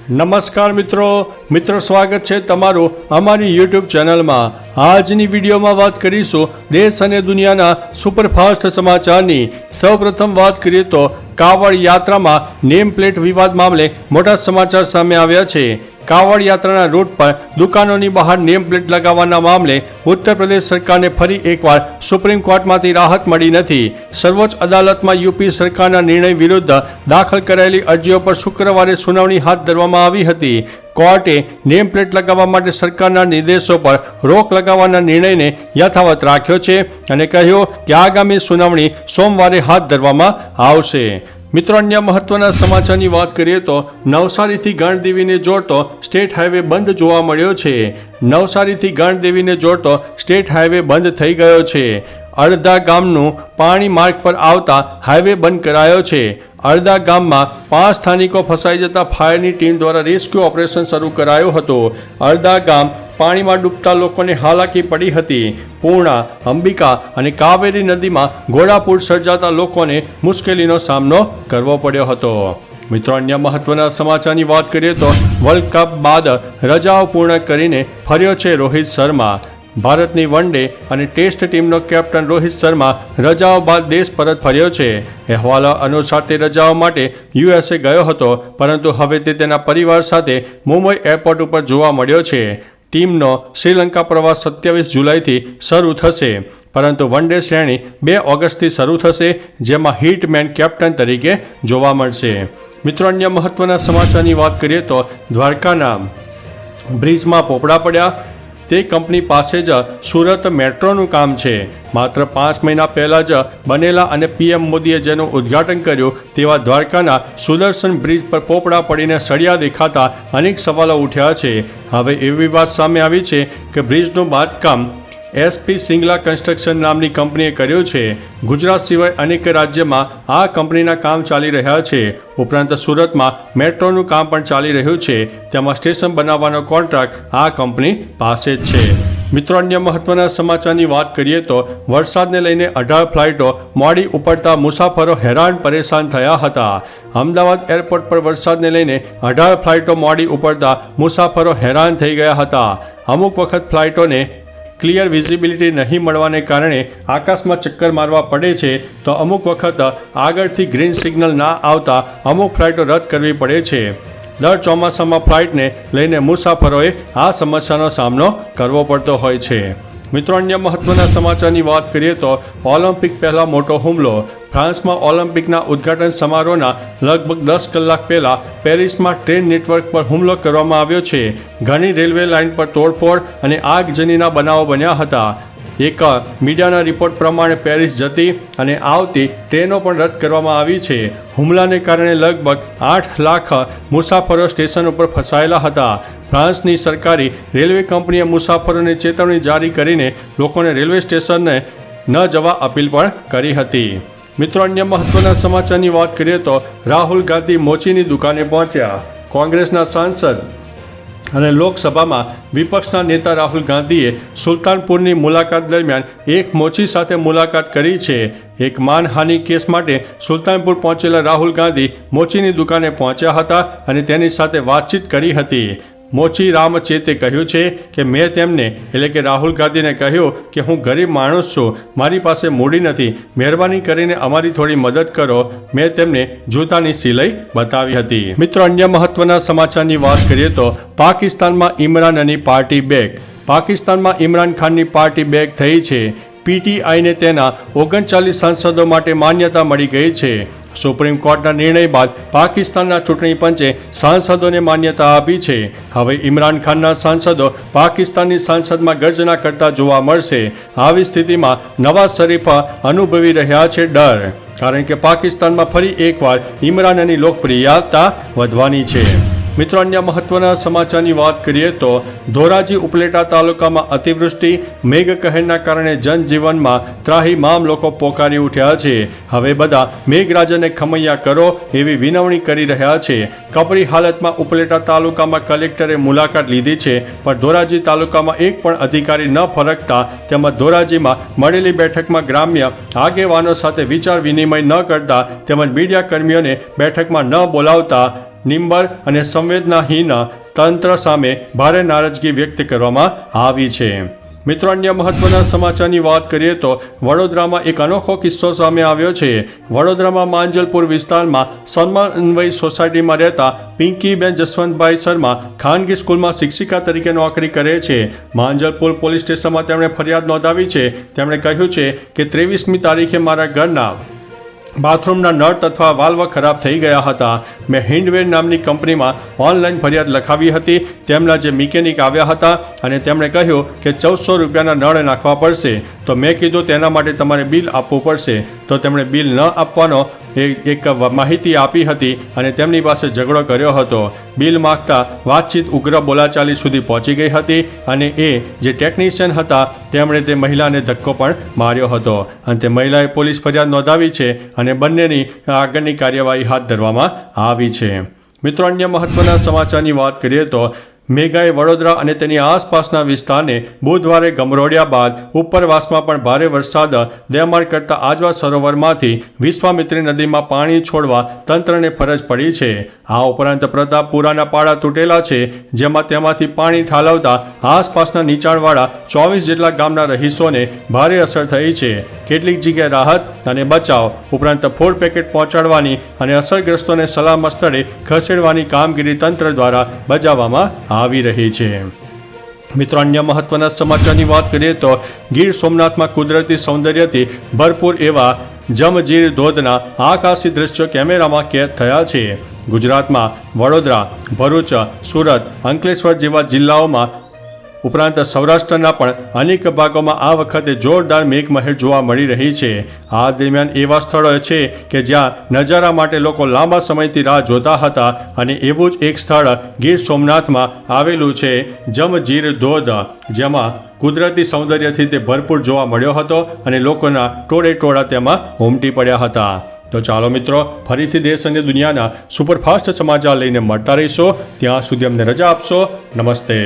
નમસ્કાર મિત્રો સ્વાગત છે તમારું અમારી યુટ્યુબ ચેનલમાં। આજની વિડીયોમાં વાત કરીશું દેશ અને દુનિયાના સુપરફાસ્ટ સમાચારની। સૌપ્રથમ વાત કરીએ તો કાવડ યાત્રામાં નેમ પ્લેટ વિવાદ મામલે મોટા સમાચાર સામે આવ્યા છે। કાવડ યાત્રાના રૂટ પર દુકાનોની બહાર નેમ પ્લેટ લગાવવાના મામલે ઉત્તર પ્રદેશ સરકારને ફરી એકવાર સુપ્રીમ કોર્ટમાંથી રાહત મળી નથી। સર્વોચ્ચ અદાલતમાં યુપી સરકારના નિર્ણય વિરુદ્ધ દાખલ કરાયેલી અરજીઓ પર શુક્રવારે સુનાવણી હાથ ધરવામાં આવી હતી। કોર્ટે નેમ પ્લેટ લગાવવા માટે સરકારના નિર્દેશો પર રોક લગાવવાના નિર્ણયને યથાવત રાખ્યો છે અને કહ્યું કે આગામી સુનાવણી સોમવારે હાથ ધરવામાં આવશે। મિત્રો, અન્ય મહત્વના સમાચારની વાત કરીએ તો નવસારીથી ગણદેવીને જોડતો સ્ટેટ હાઈવે બંધ જોવા મળ્યો છે। નવસારીથી ગણદેવીને જોડતો સ્ટેટ હાઈવે બંધ થઈ ગયો છે। અડધા ગામનું પાણી માર્ગ પર આવતા હાઈવે બંધ કરાયો છે। અડધા ગામમાં 5 સ્થાનિકો ફસાઈ જતા ફાયરની ટીમ દ્વારા રેસ્ક્યુ ઓપરેશન શરૂ કરાયું હતું। અડધા ગામ પાણીમાં ડૂબતા લોકોને હાલાકી પડી હતી। પૂર્ણા, અંબિકા અને કાવેરી નદીમાં ઘોડાપૂર સર્જાતા લોકોને મુશ્કેલીનો સામનો કરવો પડ્યો હતો। મિત્રો, અન્ય મહત્વના સમાચારની વાત કરીએ તો વર્લ્ડ કપ બાદ રજાઓ પૂર્ણ કરીને ફર્યો છે રોહિત શર્મા। ભારતની વન ડે અને ટેસ્ટ ટીમનો કેપ્ટન રોહિત શર્મા રજાઓ બાદ દેશ પરત ફર્યો છે। અહેવાલો અનુસાર તે રજાઓ માટે યુએસએ ગયો હતો, પરંતુ હવે તે તેના પરિવાર સાથે મુંબઈ એરપોર્ટ ઉપર જોવા મળ્યો છે। ટીમનો શ્રીલંકા પ્રવાસ 27 જુલાઈથી શરૂ થશે, પરંતુ વન ડે શ્રેણી 2 ઓગસ્ટથી શરૂ થશે, જેમાં હિટમેન કેપ્ટન તરીકે જોવા મળશે। મિત્રો, અન્ય મહત્વના સમાચારની વાત કરીએ તો દ્વારકાના બ્રિજમાં પોપડા પડ્યા। તે કંપની પાસે જ સુરત મેટ્રોનું કામ છે। માત્ર 5 મહિના પહેલાં જ બનેલા અને પીએમ મોદીએ જેનું ઉદ્ઘાટન કર્યું તેવા દ્વારકાના સુદર્શન બ્રિજ પર પોપડા પડીને સળિયા દેખાતા અનેક સવાલો ઉઠ્યા છે। હવે એવી વાત સામે આવી છે કે બ્રિજનું બાંધકામ એસપી સિંગલા કન્સ્ટ્રક્શન નામની કંપનીએ કર્યું છે। ગુજરાત સિવાય અનેક રાજ્યમાં આ કંપનીના કામ ચાલી રહ્યા છે। ઉપરાંત સુરતમાં મેટ્રોનું કામ પણ ચાલી રહ્યું છે, તેમાં સ્ટેશન બનાવવાનો કોન્ટ્રાક્ટ આ કંપની પાસે જ છે। મિત્રો, અન્ય મહત્વના સમાચારની વાત કરીએ તો વરસાદને લઈને 18 ફ્લાઇટો મોડી ઉપડતા મુસાફરો હેરાન પરેશાન થયા હતા। અમદાવાદ એરપોર્ટ પર વરસાદને લઈને 18 ફ્લાઇટો મોડી ઉપડતા મુસાફરો હેરાન થઈ ગયા હતા। અમુક વખત ફ્લાઇટોને ક્લિયર વિઝિબિલિટી નહીં મળવાને કારણે આકાશમાં ચક્કર મારવા પડે છે, તો અમુક વખત આગળથી ગ્રીન સિગ્નલ ના આવતા અમુક ફ્લાઇટો રદ કરવી પડે છે। દર ચોમાસામાં ફ્લાઇટને લઈને મુસાફરોએ આ સમસ્યાનો સામનો કરવો પડતો હોય છે। મિત્રો, અન્ય મહત્વના સમાચારની વાત કરીએ તો ઓલિમ્પિક પહેલાં મોટો હુમલો। ફ્રાન્સમાં ઓલિમ્પિકના ઉદ્ઘાટન સમારોહના લગભગ 10 કલાક પહેલાં પેરિસમાં ટ્રેન નેટવર્ક પર હુમલો કરવામાં આવ્યો છે। ઘણી રેલવે લાઇન પર તોડફોડ અને આગજનીના બનાવો બન્યા હતા। એક મીડિયાના રિપોર્ટ પ્રમાણે પેરિસ જતી અને આવતી ટ્રેનો પણ રદ કરવામાં આવી છે। હુમલાને કારણે લગભગ 8 લાખ મુસાફરો સ્ટેશન ઉપર ફસાયેલા હતા। ફ્રાન્સની સરકારી રેલવે કંપનીએ મુસાફરોને ચેતવણી જારી કરીને લોકોને રેલવે સ્ટેશને ન જવા અપીલ પણ કરી હતી। મિત્રો, અન્ય મહત્વના સમાચારની વાત કરીએ તો રાહુલ ગાંધી મોચીની દુકાને પહોંચ્યા। કોંગ્રેસના સાંસદ અને લોકસભામાં વિપક્ષના નેતા રાહુલ ગાંધીએ સુલતાનપુરની મુલાકાત દરમિયાન એક મોચી સાથે મુલાકાત કરી છે। એક માનહાનિ કેસ માટે સુલતાનપુર પહોંચેલા રાહુલ ગાંધી મોચીની દુકાને પહોંચ્યા હતા અને તેની સાથે વાતચીત કરી હતી। મોચી રામચેતે કહ્યું છે કે મેં તેમને એટલે કે રાહુલ ગાંધીને કહ્યું કે હું ગરીબ માણસ છું, મારી પાસે મૂડી નથી, મહેરબાની કરીને અમારી થોડી મદદ કરો। મેં તેમને જૂતાની સિલાઈ બતાવી હતી। મિત્રો, અન્ય મહત્વના સમાચારની વાત કરીએ તો પાકિસ્તાનમાં ઇમરાનની પાર્ટી બેક। પાકિસ્તાનમાં ઇમરાન ખાનની પાર્ટી બેક થઈ છે। પીટીઆઈને તેના 39 સાંસદો માટે માન્યતા મળી ગઈ છે। સુપ્રીમ કોર્ટના નિર્ણય બાદ પાકિસ્તાનના ચૂંટણી પંચે સાંસદોને માન્યતા આપી છે। હવે ઇમરાન ખાનના સાંસદો પાકિસ્તાનની સંસદમાં ગર્જના કરતા જોવા મળશે। આવી સ્થિતિમાં નવાઝ શરીફ અનુભવી રહ્યા છે ડર, કારણ કે પાકિસ્તાનમાં ફરી એકવાર ઇમરાનની લોકપ્રિયતા વધવાની છે। મિત્રો, અન્ય મહત્વના સમાચારની વાત કરીએ તો ધોરાજી ઉપલેટા તાલુકામાં અતિવૃષ્ટિ મેઘકહેરના કારણે જનજીવનમાં ત્રાહિમામ લોકો પોકારી ઉઠ્યા છે। હવે બધા મેઘરાજાને ખમૈયા કરો એવી વિનવણી કરી રહ્યા છે। કપરી હાલતમાં ઉપલેટા તાલુકામાં કલેક્ટરે મુલાકાત લીધી છે, પણ ધોરાજી તાલુકામાં એક પણ અધિકારી ન ફરકતા તેમજ ધોરાજીમાં મળેલી બેઠકમાં ગ્રામ્ય આગેવાનો સાથે વિચાર વિનિમય ન કરતા તેમજ મીડિયા કર્મીઓને બેઠકમાં ન બોલાવતા નિંબર અને સંવેદનાહીન તંત્ર સામે ભારે નારાજગી વ્યક્ત કરવામાં આવી છે. મિત્રો, અન્ય મહત્વના સમાચારની વાત કરીએ તો વડોદરામાં એક અનોખો કિસ્સો સામે આવ્યો છે. વડોદરામાં માંજલપુર વિસ્તારમાં સન્માનવય સોસાયટીમાં રહેતા પિંકીબેન જસવંતભાઈ શર્મા ખાનગી સ્કૂલમાં શિક્ષિકા તરીકે નોકરી કરે છે. માંજલપુર પોલીસ સ્ટેશનમાં તેમણે ફરિયાદ નોંધાવી છે. તેમણે કહ્યું છે કે 23મી તારીખે મારા ઘરના બાથરૂમના નળ તથા વાલ્વ ખરાબ થઈ ગયા હતા. મેં હિન્ડવેર નામની કંપનીમાં ઓનલાઈન ફરિયાદ લખાવી હતી. તેમના જે મિકેનિક આવ્યા હતા અને તેમણે કહ્યું કે 1400 રૂપિયાના નળ નાખવા પડશે. તો મેં કીધું તેના માટે તમારે બિલ આપવું પડશે. તો તેમણે બિલ ન આપવાનો એક માહિતી આપી હતી અને તેમની પાસે ઝઘડો કર્યો હતો. બિલ માગતા વાતચીત ઉગ્ર બોલાચાલી સુધી પહોંચી ગઈ હતી અને એ જે ટેકનિશિયન હતા તેમણે તે મહિલાને ધક્કો પણ માર્યો હતો અને તે મહિલાએ પોલીસ ફરિયાદ નોંધાવી છે અને બંનેની આગળની કાર્યવાહી હાથ ધરવામાં આવી છે. મિત્રો, અન્ય મહત્વના સમાચારની વાત કરીએ તો મેઘાએ વડોદરા અને તેની આસપાસના વિસ્તારને બુધવારે ગમરોડ્યા બાદ ઉપરવાસમાં પણ ભારે વરસાદ દેમાડ કરતા આજવા સરોવરમાંથી વિશ્વામિત્રી નદીમાં પાણી છોડવા તંત્રને ફરજ પડી છે. આ ઉપરાંત પ્રતાપપુરાના પાળા તૂટેલા છે, જેમાં તેમાંથી પાણી ઠાલવતા આસપાસના નીચાણવાળા 24 જેટલા ગામના રહીશોને ભારે અસર થઈ છે. કેટલીક જગ્યાએ રાહત અને બચાવ ઉપરાંત ફૂડ પેકેટ પહોંચાડવાની અને અસરગ્રસ્તોને સલામત સ્થળે ખસેડવાની કામગીરી તંત્ર દ્વારા બજાવવામાં આવી રહી છે. મિત્રો, અન્ય મહત્વના સમાચારની વાત કરીએ તો ગીર સોમનાથમાં કુદરતી સૌંદર્યથી ભરપૂર એવા જમજીર ધોધના આકાશી દ્રશ્યો કેમેરામાં કેદ થયા છે. ગુજરાતમાં વડોદરા, ભરૂચ, સુરત, અંકલેશ્વર જેવા જિલ્લાઓમાં ઉપરાંત સૌરાષ્ટ્રના પણ અનેક ભાગોમાં આ વખતે જોરદાર મેઘમહેર જોવા મળી રહી છે. આ દરમિયાન એવા સ્થળો છે કે જ્યાં નજારા માટે લોકો લાંબા સમયથી રાહ જોતા હતા અને એવું જ એક સ્થળ ગીર સોમનાથમાં આવેલું છે જમજીર ધોધ, જેમાં કુદરતી સૌંદર્યથી તે ભરપૂર જોવા મળ્યો હતો અને લોકોના ટોળે તેમાં ઉમટી પડ્યા હતા. તો ચાલો મિત્રો, ફરીથી દેશ અને દુનિયાના સુપરફાસ્ટ સમાચાર લઈને મળતા રહીશો. ત્યાં સુધી અમને રજા આપશો. નમસ્તે.